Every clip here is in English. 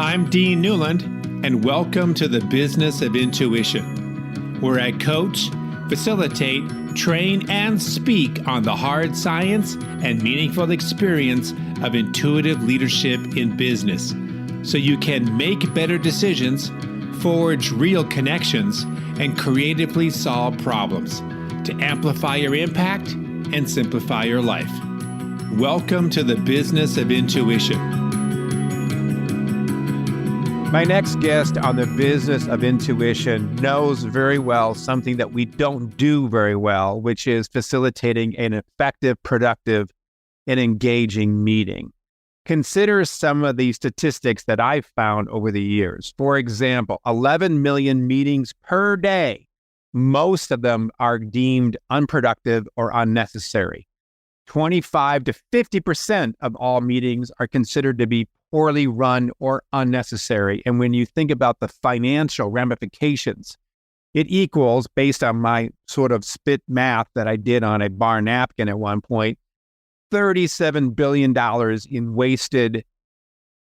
I'm Dean Newland, and welcome to the Business of Intuition, where I coach, facilitate, train, and speak on the hard science and meaningful experience of intuitive leadership in business, so you can make better decisions, forge real connections, and creatively solve problems to amplify your impact and simplify your life. Welcome to the Business of Intuition. My next guest on the Business of Intuition knows very well something that we don't do very well, which is facilitating an effective, productive, and engaging meeting. Consider some of the statistics that I've found over the years. For example, 11 million meetings per day. Most of them are deemed unproductive or unnecessary. 25 to 50% of all meetings are considered to be poorly run or unnecessary. And when you think about the financial ramifications, it equals, based on my sort of spit math that I did on a bar napkin at one point, $37 billion in wasted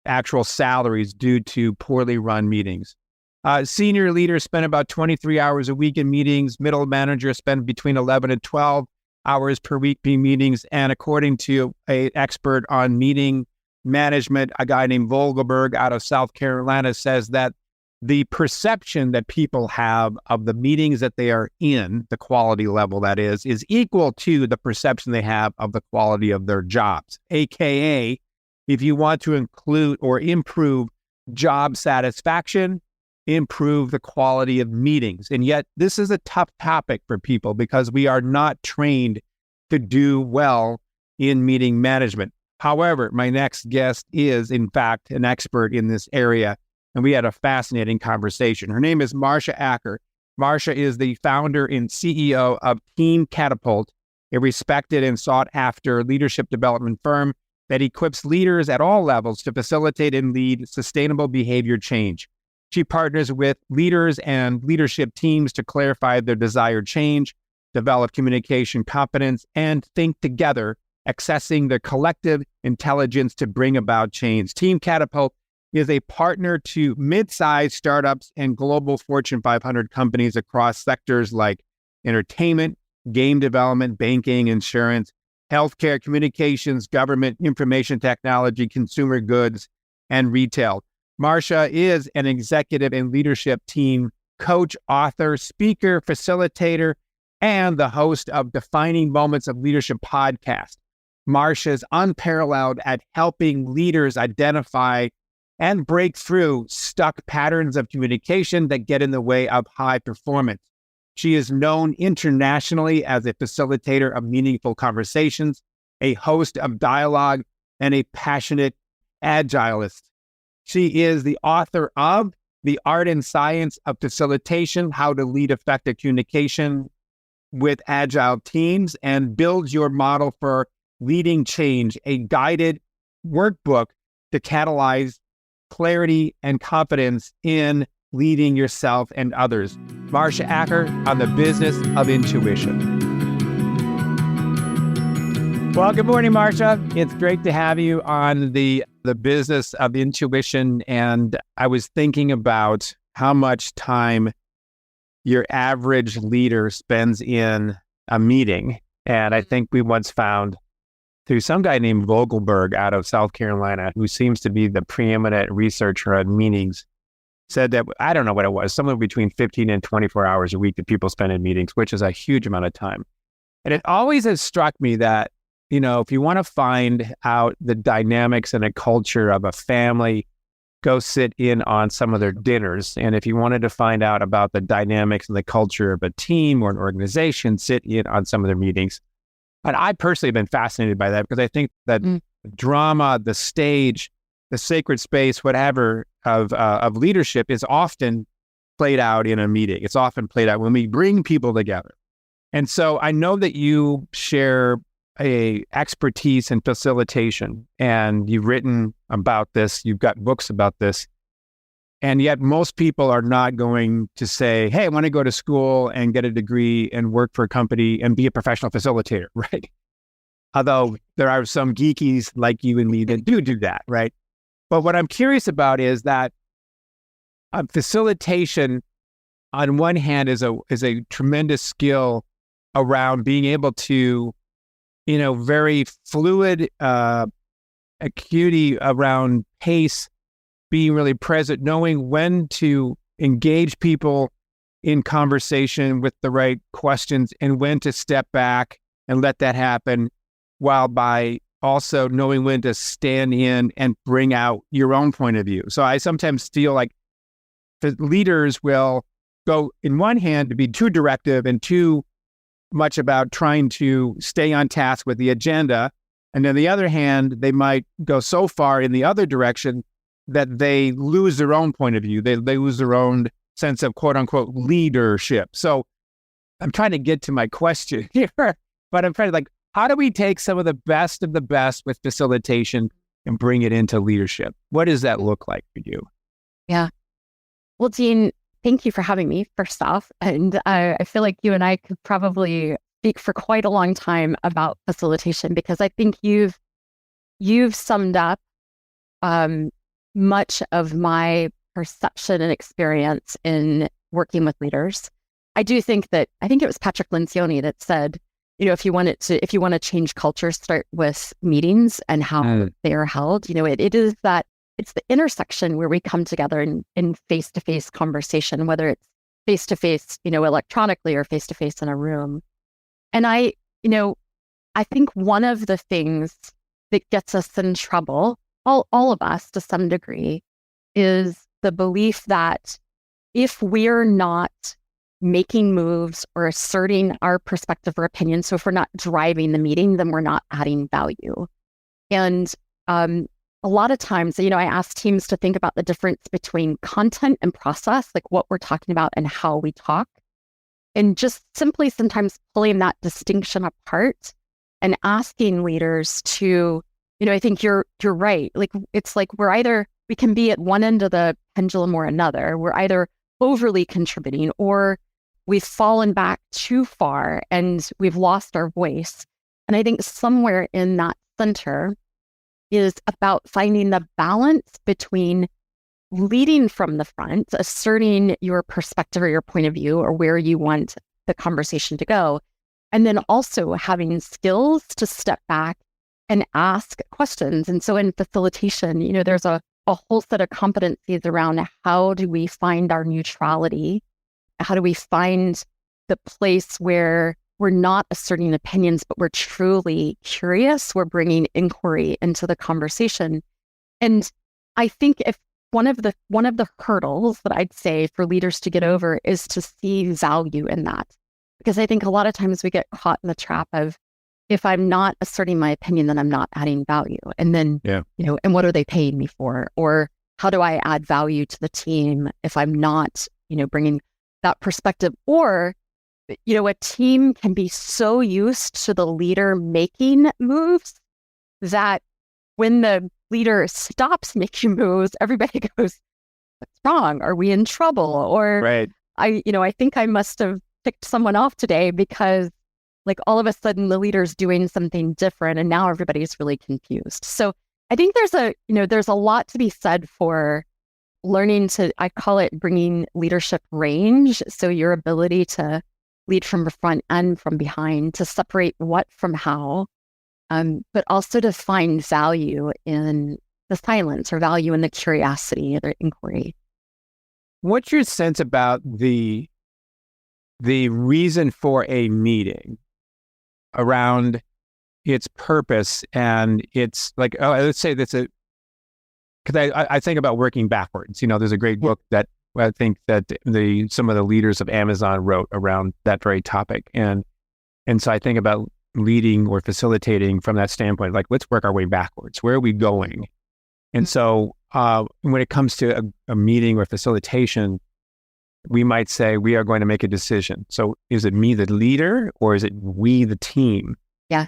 actual salaries due to poorly run meetings. Senior leaders spend about 23 hours a week in meetings. Middle managers spend between 11 and 12 hours per week in meetings. And according to an expert on meeting management, a guy named Vogelberg out of South Carolina, says that the perception that people have of the meetings that they are in, the quality level that is equal to the perception they have of the quality of their jobs. AKA, if you want to include or improve job satisfaction, improve the quality of meetings. And yet this is a tough topic for people because we are not trained to do well in meeting management. However, my next guest is, in fact, an expert in this area, and we had a fascinating conversation. Her name is Marsha Acker. Marsha is the founder and CEO of TeamCatapult, a respected and sought-after leadership development firm that equips leaders at all levels to facilitate and lead sustainable behavior change. She partners with leaders and leadership teams to clarify their desired change, develop communication competence, and think together, accessing the collective intelligence to bring about change. TeamCatapult is a partner to mid-sized startups and global Fortune 500 companies across sectors like entertainment, game development, banking, insurance, healthcare, communications, government, information technology, consumer goods, and retail. Marsha is an executive and leadership team coach, author, speaker, facilitator, and the host of Defining Moments of Leadership podcast. Marsha is unparalleled at helping leaders identify and break through stuck patterns of communication that get in the way of high performance. She is known internationally as a facilitator of meaningful conversations, a host of dialogue, and a passionate agilist. She is the author of The Art and Science of Facilitation, How to Lead Effective Communication with Agile Teams, and Build Your Model for Leading Change, a guided workbook to catalyze clarity and confidence in leading yourself and others. Marsha Acker on the Business of Intuition. Well, good morning, Marsha. It's great to have you on the Business of Intuition. And I was thinking about how much time your average leader spends in a meeting. And I think we once found through some guy named Vogelberg out of South Carolina, who seems to be the preeminent researcher on meetings, said that, I don't know what it was, somewhere between 15 and 24 hours a week that people spend in meetings, which is a huge amount of time. And it always has struck me that, if you want to find out the dynamics and a culture of a family, go sit in on some of their dinners. And if you wanted to find out about the dynamics and the culture of a team or an organization, sit in on some of their meetings. And I personally have been fascinated by that because I think that drama, the stage, the sacred space, whatever of leadership is often played out in a meeting. It's often played out when we bring people together. And so I know that you share a expertise in facilitation, and you've written about this. You've got books about this. And yet most people are not going to say, hey, I want to go to school and get a degree and work for a company and be a professional facilitator, right? Although there are some geekies like you and me that do that, right? But what I'm curious about is that facilitation, on one hand, is a tremendous skill around being able to, very fluid acuity around pace, being really present, knowing when to engage people in conversation with the right questions and when to step back and let that happen, while by also knowing when to stand in and bring out your own point of view. So I sometimes feel like the leaders will go, in one hand, to be too directive and too much about trying to stay on task with the agenda. And on the other hand, they might go so far in the other direction that they lose their own point of view. They lose their own sense of quote unquote leadership. So I'm trying to get to my question here, but I'm trying to how do we take some of the best with facilitation and bring it into leadership? What does that look like for you? Yeah. Well, Dean, thank you for having me, first off. And I feel like you and I could probably speak for quite a long time about facilitation, because I think you've summed up much of my perception and experience in working with leaders. I think it was Patrick Lencioni that said, if you want to change culture, start with meetings and how they are held. It's the intersection where we come together in face-to-face conversation, whether it's face-to-face, electronically, or face-to-face in a room. And I think one of the things that gets us in trouble, all of us to some degree, is the belief that if we're not making moves or asserting our perspective or opinion, so if we're not driving the meeting, then we're not adding value. And a lot of times, I ask teams to think about the difference between content and process, like what we're talking about and how we talk, and just simply sometimes pulling that distinction apart and asking leaders to, I think you're right. It's like we can be at one end of the pendulum or another. We're either overly contributing, or we've fallen back too far and we've lost our voice. And I think somewhere in that center is about finding the balance between leading from the front, asserting your perspective or your point of view or where you want the conversation to go, and then also having skills to step back and ask questions. And so in facilitation, there's a whole set of competencies around how do we find our neutrality? How do we find the place where we're not asserting opinions, but we're truly curious? We're bringing inquiry into the conversation. And I think if one of the hurdles that I'd say for leaders to get over is to see value in that. Because I think a lot of times we get caught in the trap of, if I'm not asserting my opinion, then I'm not adding value. And then, and what are they paying me for? Or how do I add value to the team if I'm not, bringing that perspective? Or, a team can be so used to the leader making moves that when the leader stops making moves, everybody goes, what's wrong? Are we in trouble? Or right. I think I must have picked someone off today because all of a sudden the leader's doing something different and now everybody's really confused. So I think there's a lot to be said for learning to, I call it bringing leadership range. So your ability to lead from the front and from behind, to separate what from how, but also to find value in the silence or value in the curiosity or the inquiry. What's your sense about the reason for a meeting around its purpose? And it's let's say that's because I think about working backwards. There's a great book that I think that some of the leaders of Amazon wrote around that very topic. And so I think about leading or facilitating from that standpoint, let's work our way backwards. Where are we going? And so when it comes to a meeting or facilitation, we might say we are going to make a decision. So is it me, the leader, or is it we, the team? Yeah.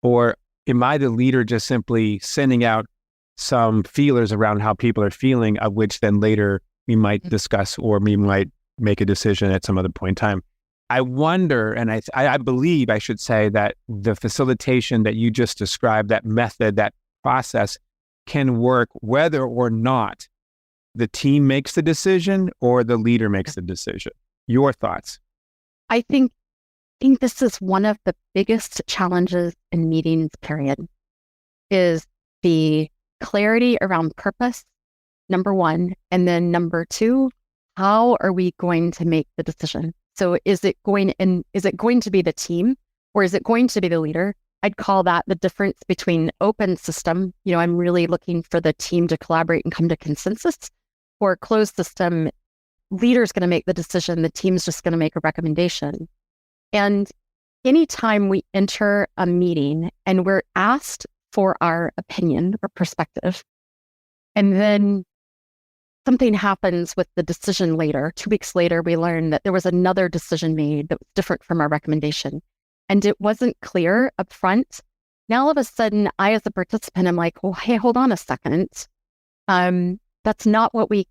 Or am I the leader just simply sending out some feelers around how people are feeling, of which then later we might discuss, or we might make a decision at some other point in time? I wonder, and I believe I should say, that the facilitation that you just described, that method, that process, can work whether or not the team makes the decision or the leader makes the decision. Your thoughts? I think this is one of the biggest challenges in meetings, period, is the clarity around purpose, number one. And then number two, how are we going to make the decision? So is it going to be the team or is it going to be the leader? I'd call that the difference between open system. I'm really looking for the team to collaborate and come to consensus. For closed system, leader's going to make the decision, the team's just going to make a recommendation. And anytime we enter a meeting and we're asked for our opinion or perspective, and then something happens with the decision later, 2 weeks later, we learn that there was another decision made that was different from our recommendation. And it wasn't clear up front. Now, all of a sudden, I, as a participant, I'm like, well, hey, hold on a second. That's not what we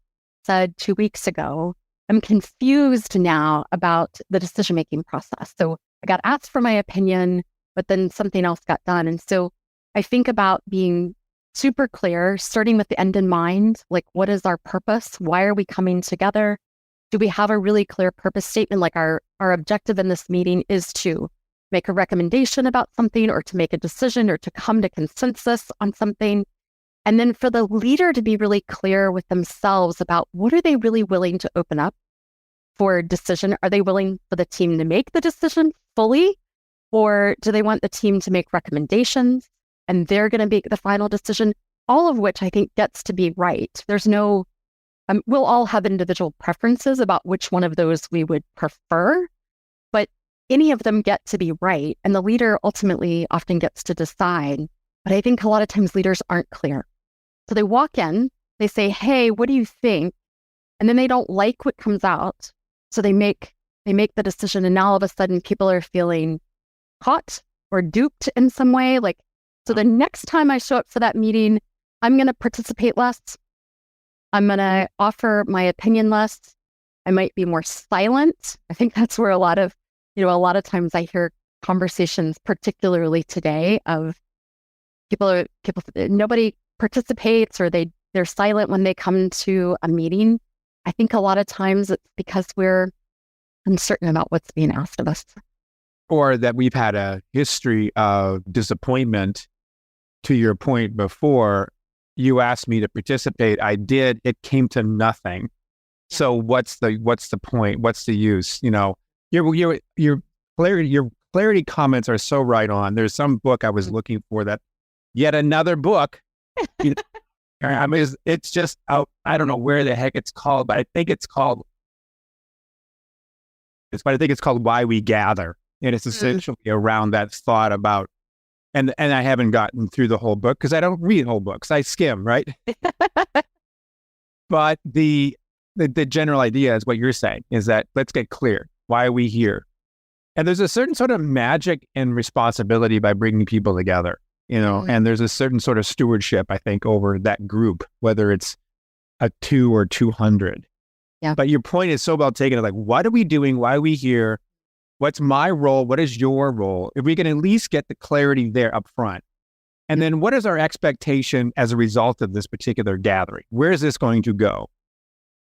said 2 weeks ago. I'm confused now about the decision-making process. So I got asked for my opinion, but then something else got done. And so I think about being super clear, starting with the end in mind, like what is our purpose? Why are we coming together? Do we have a really clear purpose statement? Like our objective in this meeting is to make a recommendation about something or to make a decision or to come to consensus on something. And then for the leader to be really clear with themselves about what are they really willing to open up for decision? Are they willing for the team to make the decision fully? Or do they want the team to make recommendations and they're going to make the final decision? All of which I think gets to be right. There's no, we'll all have individual preferences about which one of those we would prefer, but any of them get to be right. And the leader ultimately often gets to decide. But I think a lot of times leaders aren't clear. So they walk in, they say, hey, what do you think? And then they don't like what comes out. So they make the decision. And now all of a sudden people are feeling caught or duped in some way. Like, so the next time I show up for that meeting, I'm going to participate less. I'm going to offer my opinion less. I might be more silent. I think that's where a lot of times I hear conversations, particularly today, of people, nobody participates or they're silent when they come to a meeting. I think a lot of times it's because we're uncertain about what's being asked of us. Or that we've had a history of disappointment. To your point before, you asked me to participate. I did. It came to nothing. Yeah. So what's the point? What's the use? Your clarity comments are so right on. There's some book I was looking for, that yet another book. I mean, it's just out. I don't know where the heck it's called, but I think it's called Why We Gather. And it's essentially around that thought about, and I haven't gotten through the whole book because I don't read whole books. I skim, right? But the general idea is what you're saying, is that let's get clear. Why are we here? And there's a certain sort of magic and responsibility by bringing people together, and there's a certain sort of stewardship, I think, over that group, whether it's a 2 or 200. Yeah. But your point is so well taken. Like, what are we doing? Why are we here? What's my role? What is your role? If we can at least get the clarity there up front. And then what is our expectation as a result of this particular gathering? Where is this going to go?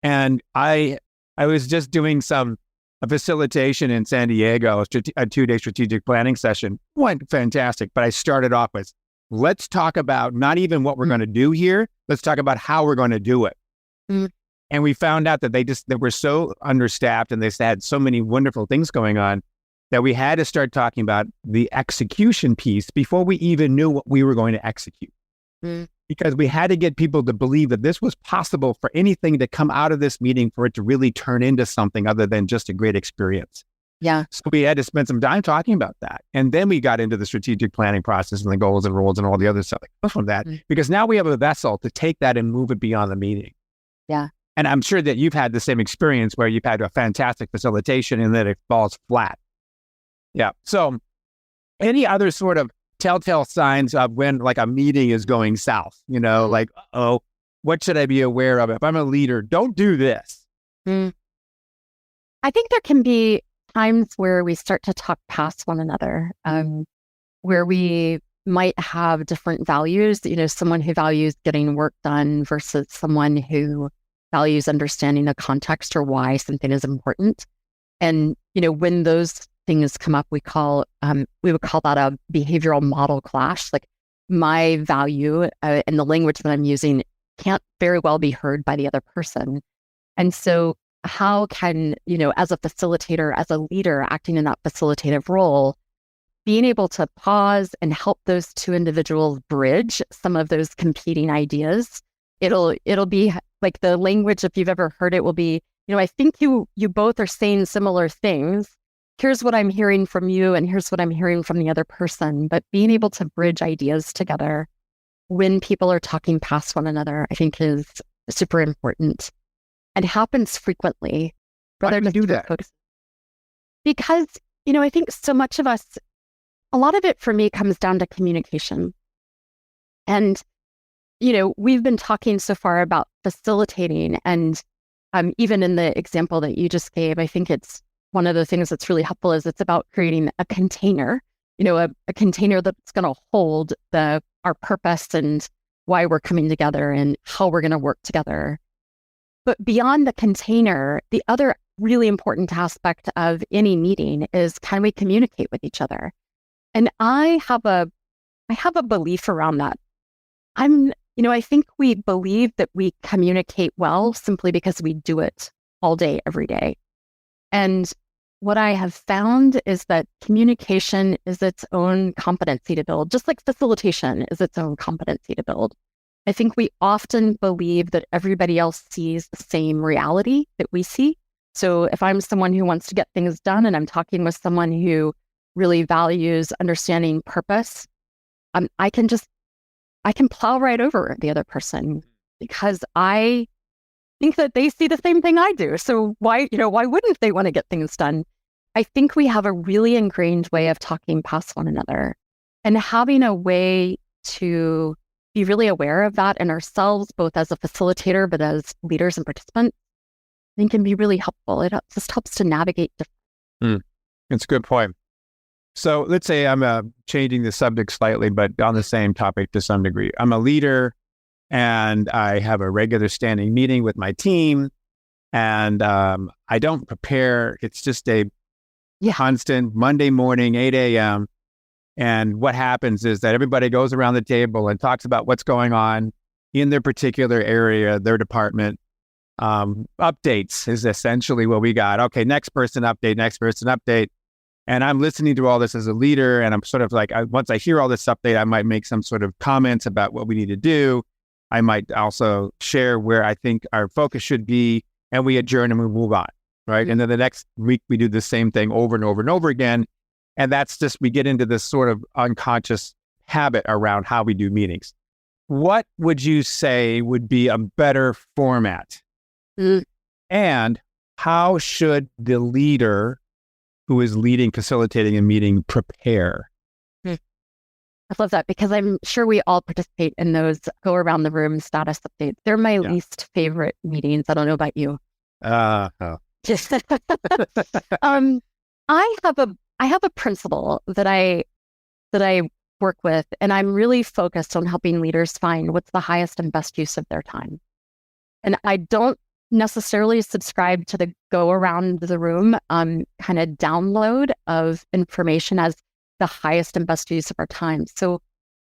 And I was just doing a facilitation in San Diego, a 2-day strategic planning session. Went fantastic. But I started off with, let's talk about not even what we're going to do here. Let's talk about how we're going to do it. And we found out that they were so understaffed and they had so many wonderful things going on that we had to start talking about the execution piece before we even knew what we were going to execute. Because we had to get people to believe that this was possible for anything to come out of this meeting, for it to really turn into something other than just a great experience. Yeah. So we had to spend some time talking about that. And then we got into the strategic planning process and the goals and roles and all the other stuff from that, because now we have a vessel to take that and move it beyond the meeting. Yeah. And I'm sure that you've had the same experience where you've had a fantastic facilitation and then it falls flat. Yeah. So any other sort of telltale signs of when like a meeting is going south, like, what should I be aware of? If I'm a leader, don't do this. I think there can be times where we start to talk past one another, where we might have different values, someone who values getting work done versus someone who values understanding the context or why something is important. And, when those things come up, we would call that a behavioral model clash. Like my value and the language that I'm using can't very well be heard by the other person. And so how can, as a facilitator, as a leader acting in that facilitative role, being able to pause and help those two individuals bridge some of those competing ideas, it'll be like the language, if you've ever heard it, will be, I think you both are saying similar things. Here's what I'm hearing from you, and here's what I'm hearing from the other person. But being able to bridge ideas together when people are talking past one another, I think is super important and happens frequently. Why do you do that? Because, I think so much of us, a lot of it for me comes down to communication. And, we've been talking so far about facilitating, and even in the example that you just gave, I think it's one of the things that's really helpful is it's about creating a container, a container that's going to hold our purpose and why we're coming together and how we're going to work together. But beyond the container, the other really important aspect of any meeting is, can we communicate with each other? And I have a belief around that. I think we believe that we communicate well simply because we do it all day, every day. And what I have found is that communication is its own competency to build, just like facilitation is its own competency to build. I think we often believe that everybody else sees the same reality that we see. So if I'm someone who wants to get things done and I'm talking with someone who really values understanding purpose, I can plow right over the other person because I think that they see the same thing I do. So why wouldn't they want to get things done? I think we have a really ingrained way of talking past one another, and having a way to be really aware of that in ourselves, both as a facilitator, but as leaders and participants, I think can be really helpful. It just helps to navigate different. That's a good point. So let's say I'm changing the subject slightly, but on the same topic to some degree. I'm a leader and I have a regular standing meeting with my team, and I don't prepare. It's just a constant Monday morning, 8 a.m. And what happens is that everybody goes around the table and talks about what's going on in their particular area, their department. Updates is essentially what we got. Okay, next person update. And I'm listening to all this as a leader, and I'm sort of like, once I hear all this update, I might make some sort of comments about what we need to do. I might also share where I think our focus should be, and we adjourn and we move on, right? Mm-hmm. And then the next week, we do the same thing over and over and over again. And that's just, we get into this sort of unconscious habit around how we do meetings. What would you say would be a better format? And how should the leader who is facilitating a meeting prepare? I love that, because I'm sure we all participate in those go around the room status updates. They're my least favorite meetings. I don't know about you. I have a principle that I work with, and I'm really focused on helping leaders find what's the highest and best use of their time. And I don't necessarily subscribe to the go around the room kind of download of information as the highest and best use of our time. So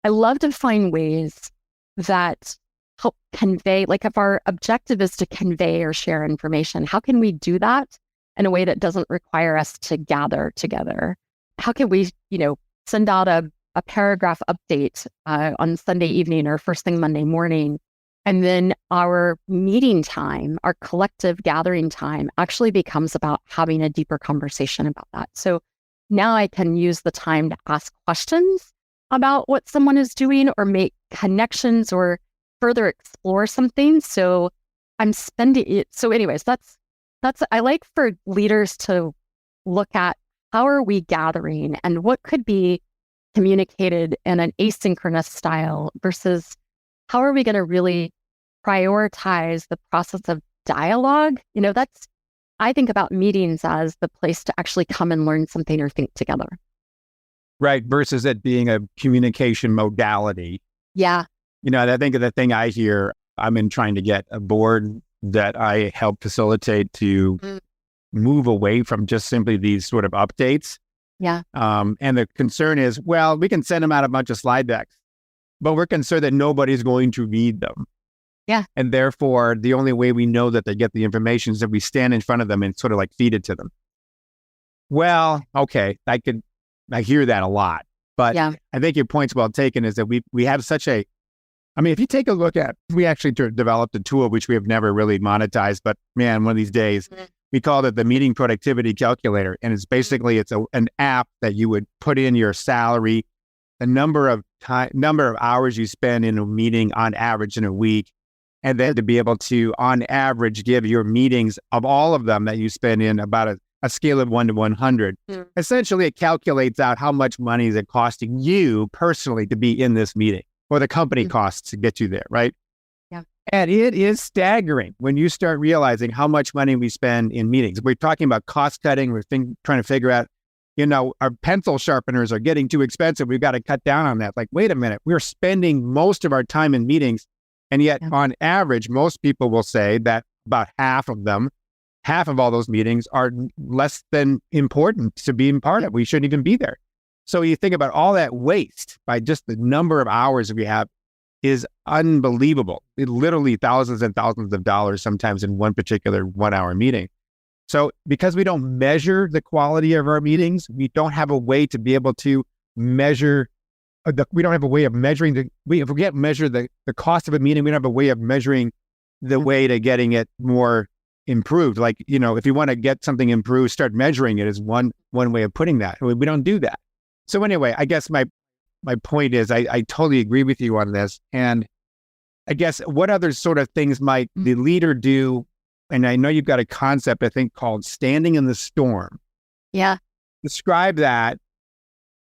I love to find ways that help convey, like if our objective is to convey or share information, how can we do that in a way that doesn't require us to gather together? How can we, send out a paragraph update on Sunday evening or first thing Monday morning? And then our meeting time, our collective gathering time actually becomes about having a deeper conversation about that. So now I can use the time to ask questions about what someone is doing or make connections or further explore something. So I'm spending it. So anyways, that's, I like for leaders to look at how are we gathering and what could be communicated in an asynchronous style versus how are we going to really prioritize the process of dialogue? I think about meetings as the place to actually come and learn something or think together. Right. Versus it being a communication modality. Yeah. I think of the thing I hear, I'm in trying to get a board that I help facilitate to move away from just simply these sort of updates. Yeah. And the concern is, well, we can send them out a bunch of slide decks, but we're concerned that nobody's going to read them. Yeah. And therefore, the only way we know that they get the information is that we stand in front of them and sort of like feed it to them. Well, okay, I hear that a lot, but Yeah. I think your point's well taken is that we have such a, if you take a look at, we actually developed a tool which we have never really monetized, but man, one of these days, we called it the meeting productivity calculator. And it's basically, an app that you would put in your salary, the number of hours you spend in a meeting on average in a week, and then to be able to, on average, give your meetings of all of them that you spend in about a scale of 1 to 100. Essentially, it calculates out how much money is it costing you personally to be in this meeting, or the company costs to get you there, right? Yeah. And it is staggering when you start realizing how much money we spend in meetings. We're talking about cost cutting. We're trying to figure out, our pencil sharpeners are getting too expensive. We've got to cut down on that. Like, wait a minute, we're spending most of our time in meetings. And yet, on average, most people will say that about half of all those meetings are less than important to being part of. We shouldn't even be there. So you think about all that waste by just the number of hours we have is unbelievable. It literally thousands and thousands of dollars sometimes in one particular 1 hour meeting. So because we don't measure the quality of our meetings, we don't have a way to be able to measure we don't have a way of measuring if we can't measure the cost of a meeting, we don't have a way of measuring the way to getting it more improved. Like, if you want to get something improved, start measuring it is one way of putting that. We don't do that. So anyway, I guess my point is I totally agree with you on this. And I guess what other sort of things might the leader do? And I know you've got a concept, I think, called standing in the storm. Yeah. Describe that.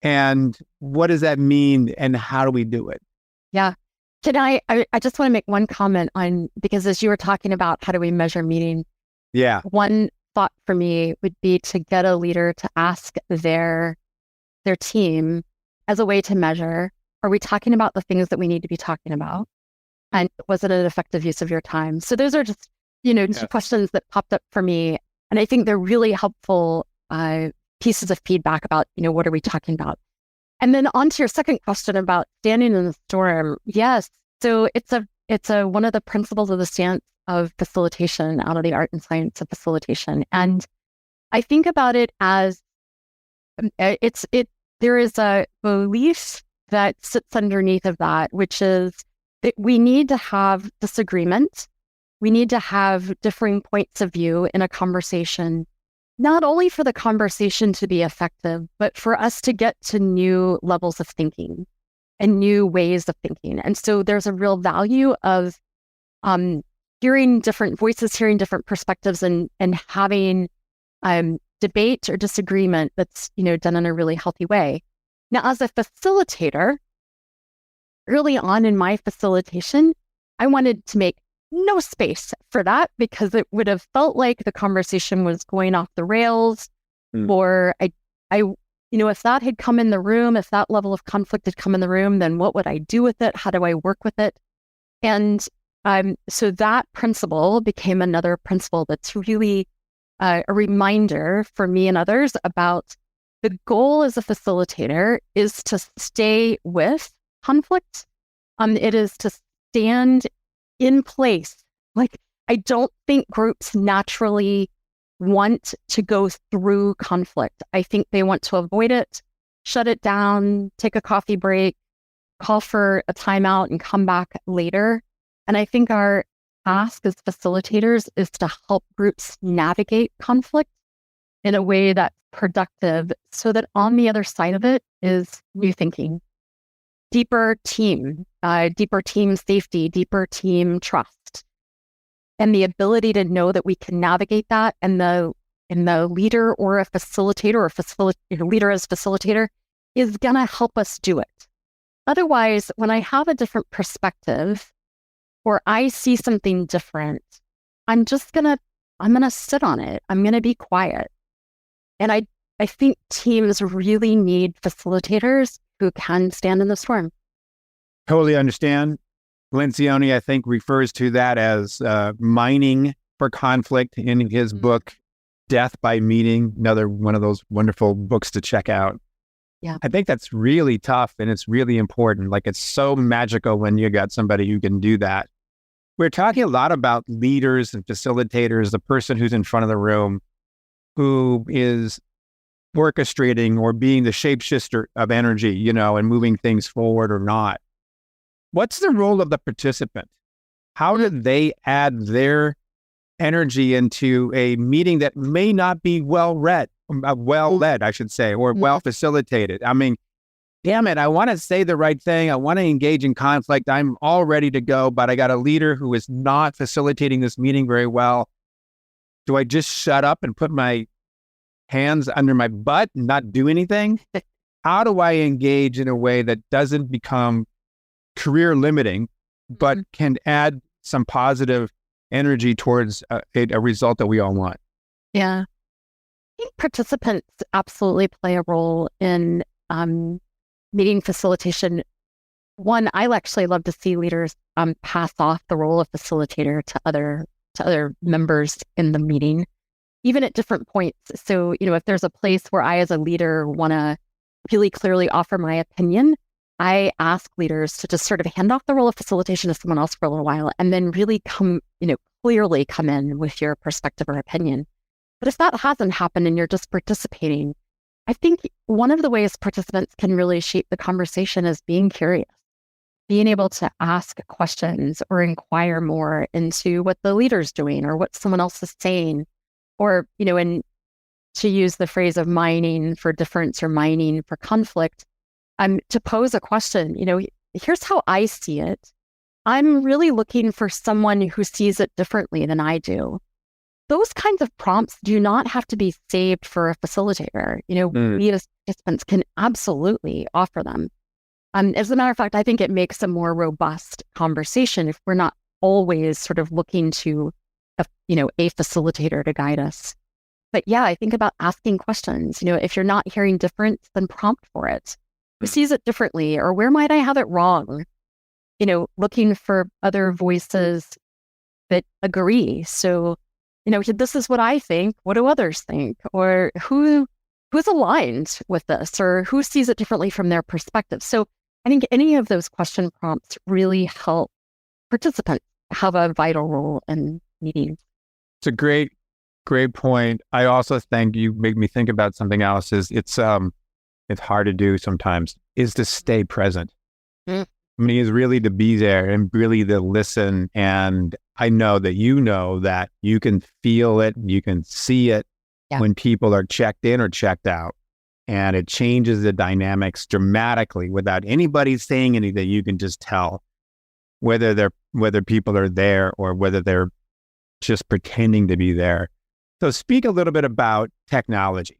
And what does that mean and how do we do it? Yeah. Can I just want to make one comment because as you were talking about how do we measure meeting? Yeah. One thought for me would be to get a leader to ask their team as a way to measure, are we talking about the things that we need to be talking about? And was it an effective use of your time? So those are just, two questions that popped up for me. And I think they're really helpful pieces of feedback about, what are we talking about? And then on to your second question about standing in the storm. Yes. So it's one of the principles of the stance of facilitation out of the art and science of facilitation. And I think about it as there is a belief that sits underneath of that, which is that we need to have disagreement. We need to have differing points of view in a conversation, not only for the conversation to be effective, but for us to get to new levels of thinking and new ways of thinking. And so there's a real value of hearing different voices, hearing different perspectives, and having debate or disagreement that's done in a really healthy way. Now, as a facilitator, early on in my facilitation, I wanted to make no space for that because it would have felt like the conversation was going off the rails, or if that had come in the room, if that level of conflict had come in the room, then what would I do with it? How do I work with it? And so that principle became another principle that's really a reminder for me and others about the goal as a facilitator is to stay with conflict. It is to stand in place. Like, I don't think groups naturally want to go through conflict. I think they want to avoid it, shut it down, take a coffee break, call for a timeout and come back later. And I think our task as facilitators is to help groups navigate conflict in a way that's productive so that on the other side of it is new thinking, deeper team safety, deeper team trust, and the ability to know that we can navigate that. And the leader or a facilitator or leader as facilitator is going to help us do it. Otherwise, when I have a different perspective or I see something different, I'm going to sit on it. I'm going to be quiet. And I think teams really need facilitators who can stand in the storm. Totally understand. Lencioni, I think, refers to that as mining for conflict in his book, Death by Meeting, another one of those wonderful books to check out. Yeah. I think that's really tough and it's really important. Like, it's so magical when you got somebody who can do that. We're talking a lot about leaders and facilitators, the person who's in front of the room who is orchestrating or being the shapeshifter of energy, and moving things forward or not. What's the role of the participant? How do they add their energy into a meeting that may not be well led, I should say, or well facilitated? I mean, damn it, I want to say the right thing. I want to engage in conflict. I'm all ready to go, but I got a leader who is not facilitating this meeting very well. Do I just shut up and put my hands under my butt and not do anything? How do I engage in a way that doesn't become career limiting, but can add some positive energy towards a result that we all want? Yeah. I think participants absolutely play a role in meeting facilitation. One, I actually love to see leaders pass off the role of facilitator to other members in the meeting, even at different points. So, if there's a place where I as a leader want to really clearly offer my opinion, I ask leaders to just sort of hand off the role of facilitation to someone else for a little while and then really clearly come in with your perspective or opinion. But if that hasn't happened and you're just participating, I think one of the ways participants can really shape the conversation is being curious, being able to ask questions or inquire more into what the leader's doing or what someone else is saying, or, and to use the phrase of mining for difference or mining for conflict, to pose a question, here's how I see it. I'm really looking for someone who sees it differently than I do. Those kinds of prompts do not have to be saved for a facilitator. We as participants can absolutely offer them. As a matter of fact, I think it makes a more robust conversation if we're not always sort of looking to a facilitator to guide us. But yeah, I think about asking questions. If you're not hearing difference, then prompt for it. Who sees it differently, or where might I have it wrong? Looking for other voices that agree. So, this is what I think. What do others think? Or who's aligned with this, or who sees it differently from their perspective? So I think any of those question prompts really help participants have a vital role in meetings. It's a great point. I also think you make me think about something else. It's hard to do sometimes, is to stay present. I mean, is really to be there and really to listen. And I know that you can feel it, you can see it when people are checked in or checked out. And it changes the dynamics dramatically without anybody saying anything. You can just tell whether people are there or whether they're just pretending to be there. So speak a little bit about technology.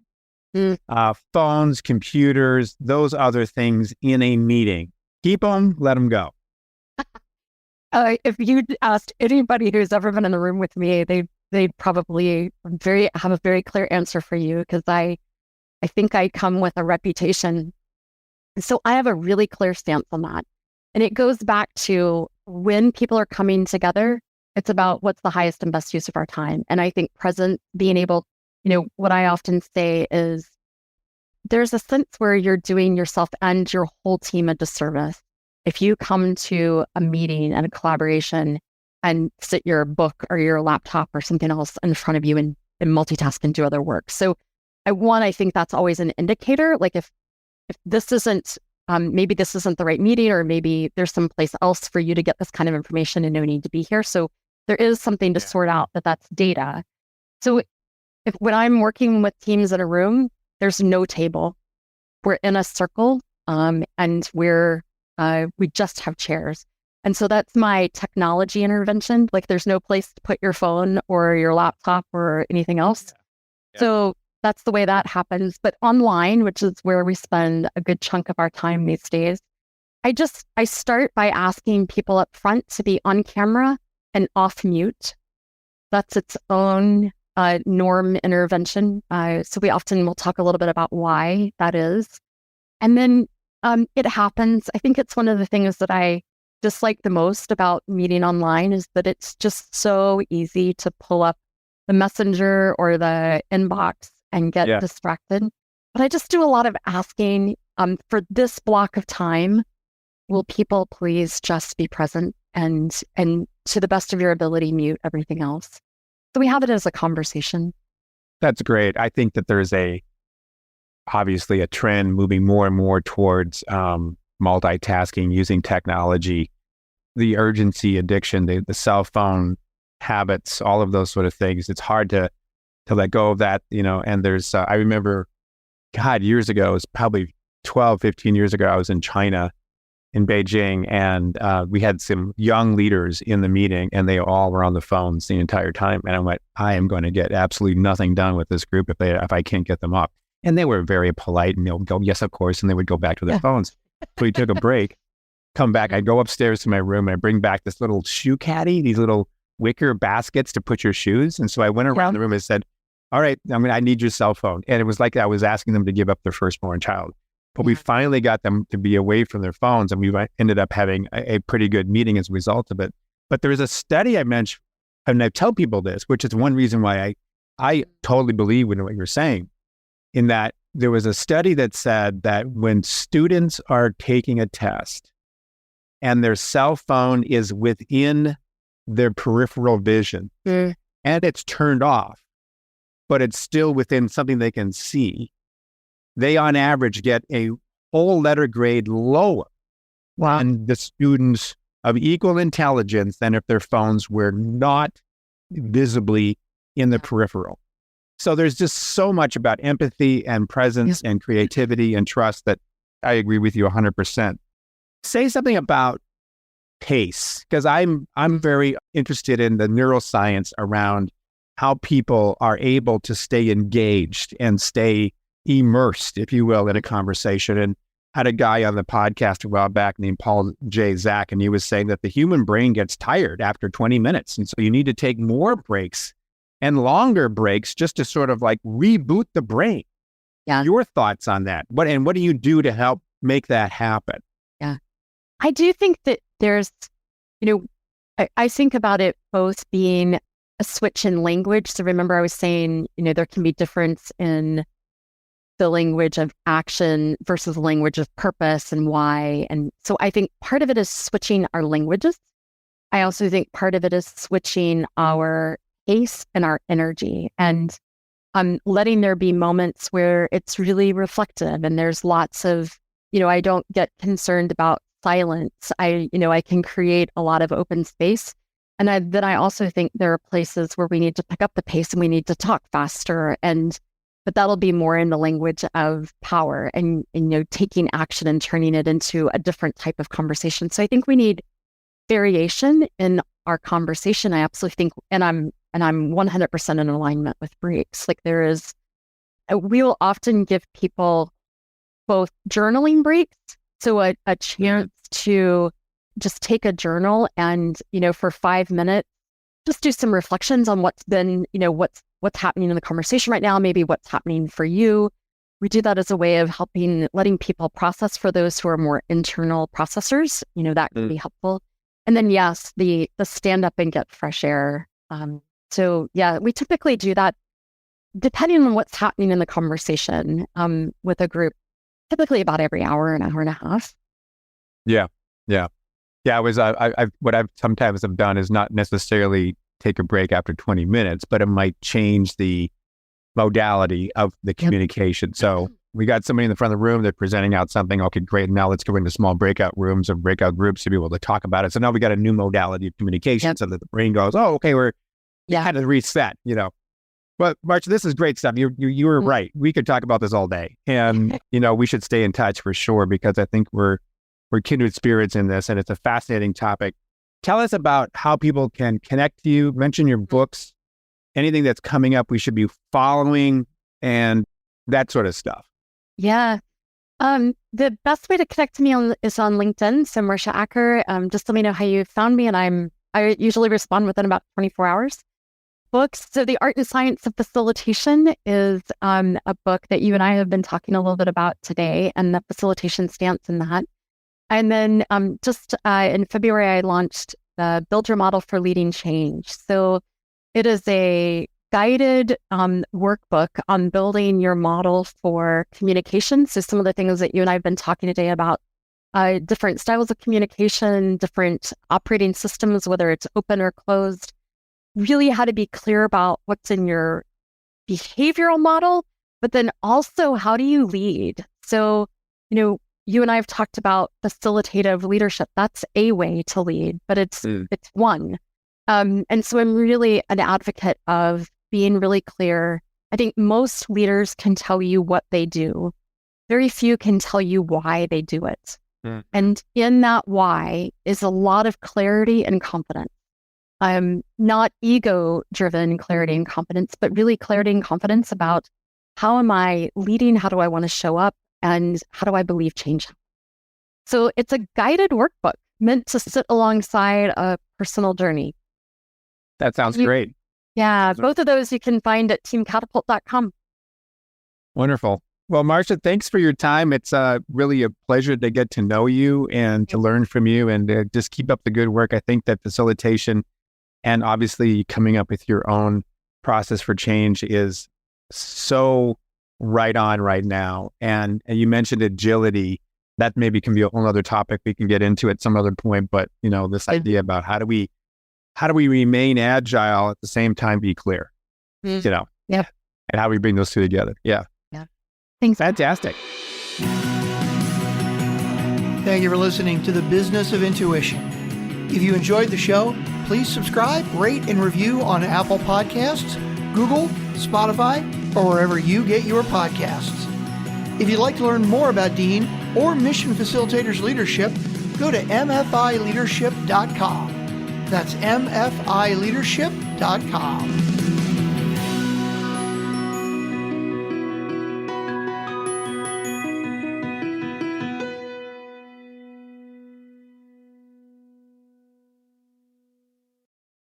Phones, computers, those other things in a meeting. Keep them, let them go. If you asked anybody who's ever been in the room with me, they'd probably have a very clear answer for you, because I think I come with a reputation. So I have a really clear stance on that. And it goes back to when people are coming together, it's about what's the highest and best use of our time. And I think being able, what I often say is there's a sense where you're doing yourself and your whole team a disservice if you come to a meeting and a collaboration and sit your book or your laptop or something else in front of you and multitask and do other work. So I think that's always an indicator. Like if this isn't, maybe this isn't the right meeting, or maybe there's some place else for you to get this kind of information and no need to be here. So there is something to sort out that's data. So when I'm working with teams in a room, there's no table. We're in a circle, and we just have chairs. And so that's my technology intervention. Like there's no place to put your phone or your laptop or anything else. Yeah. So that's the way that happens. But online, which is where we spend a good chunk of our time these days, I start by asking people up front to be on camera and off mute. That's its own norm intervention. So we often will talk a little bit about why that is. And then it happens. I think it's one of the things that I dislike the most about meeting online is that it's just so easy to pull up the messenger or the inbox and get distracted. But I just do a lot of asking for this block of time. Will people please just be present and to the best of your ability, mute everything else? So we have it as a conversation. That's great. I think that there's obviously a trend moving more and more towards multitasking, using technology, the urgency addiction, the cell phone habits, all of those sort of things. It's hard to let go of that, and there's, I remember, God, years ago, it was probably 12, 15 years ago, I was in China, in Beijing, and we had some young leaders in the meeting, and they all were on the phones the entire time. And I went, I am going to get absolutely nothing done with this group if I can't get them off. And they were very polite, and they'll go, yes, of course, and they would go back to their phones. So we took a break, come back, I'd go upstairs to my room, and I bring back this little shoe caddy, these little wicker baskets to put your shoes. And so I went around the room and said, all right, I need your cell phone. And it was like I was asking them to give up their firstborn child. But we finally got them to be away from their phones, and we ended up having a pretty good meeting as a result of it. But there was a study I mentioned, and I tell people this, which is one reason why I totally believe in what you're saying, in that there was a study that said that when students are taking a test and their cell phone is within their peripheral vision and it's turned off, but it's still within something they can see, they on average get a whole letter grade lower than the students of equal intelligence than if their phones were not visibly in the peripheral. So there's just so much about empathy and presence and creativity and trust that I agree with you 100%. Say something about pace, because I'm very interested in the neuroscience around how people are able to stay engaged and stay immersed, if you will, in a conversation. And I had a guy on the podcast a while back named Paul J. Zach, and he was saying that the human brain gets tired after 20 minutes. And so you need to take more breaks and longer breaks just to sort of like reboot the brain. Yeah. Your thoughts on that? What do you do to help make that happen? Yeah. I do think that there's, I think about it both being a switch in language. So remember I was saying, there can be difference in the language of action versus the language of purpose and why. And so I think part of it is switching our languages. I also think part of it is switching our pace and our energy, and letting there be moments where it's really reflective and there's lots of, I don't get concerned about silence. I can create a lot of open space. And then I also think there are places where we need to pick up the pace and we need to talk faster, but that'll be more in the language of power and taking action and turning it into a different type of conversation. So I think we need variation in our conversation. I absolutely think, and I'm 100% in alignment with breaks. Like we will often give people both journaling breaks, so a chance to just take a journal and, for 5 minutes, just do some reflections on what's been, what's happening in the conversation right now, maybe what's happening for you. We do that as a way of letting people process. For those who are more internal processors, that can be helpful. And then, yes, the stand up and get fresh air. So yeah, we typically do that depending on what's happening in the conversation with a group, typically about every hour, an hour and a half. Yeah. What I've sometimes have done is not necessarily take a break after 20 minutes, but it might change the modality of the communication. So we got somebody in the front of the room, they're presenting out something. Okay, great. Now let's go into small breakout rooms or breakout groups to be able to talk about it. So now we got a new modality of communication so that the brain goes, oh, okay, we're kind of reset, But Marsha, this is great stuff. You were right. We could talk about this all day, and we should stay in touch for sure, because I think we're kindred spirits in this, and it's a fascinating topic. Tell us about how people can connect to you. Mention your books, anything that's coming up we should be following, and that sort of stuff. Yeah. The best way to connect to me is on LinkedIn. So Marsha Acker. Just let me know how you found me, and I usually respond within about 24 hours. books. So The Art and Science of Facilitation is a book that you and I have been talking a little bit about today, and the facilitation stance in that. And then just in February, I launched the Build Your Model for Leading Change. So it is a guided workbook on building your model for communication. So some of the things that you and I have been talking today about, different styles of communication, different operating systems, whether it's open or closed, really how to be clear about what's in your behavioral model, but then also how do you lead? So, you and I have talked about facilitative leadership. That's a way to lead, but it's one. And so I'm really an advocate of being really clear. I think most leaders can tell you what they do. Very few can tell you why they do it. And in that why is a lot of clarity and confidence. Not ego-driven clarity and confidence, but really clarity and confidence about how am I leading? How do I want to show up? And how do I believe change? So it's a guided workbook meant to sit alongside a personal journey. That sounds great. Yeah, both of those you can find at teamcatapult.com. Wonderful. Well, Marsha, thanks for your time. It's really a pleasure to get to know you and to learn from you, and just keep up the good work. I think that facilitation and obviously coming up with your own process for change is so right on right now. And you mentioned agility. That maybe can be a whole other topic we can get into at some other point. But, this idea about how do we remain agile at the same time be clear, Yep. and how we bring those two together. Yeah. Thanks. Fantastic. Thank you for listening to The Business of Intuition. If you enjoyed the show, please subscribe, rate, and review on Apple Podcasts, Google, Spotify, or wherever you get your podcasts. If you'd like to learn more about Dean or Mission Facilitators Leadership, go to mfileadership.com. That's mfileadership.com.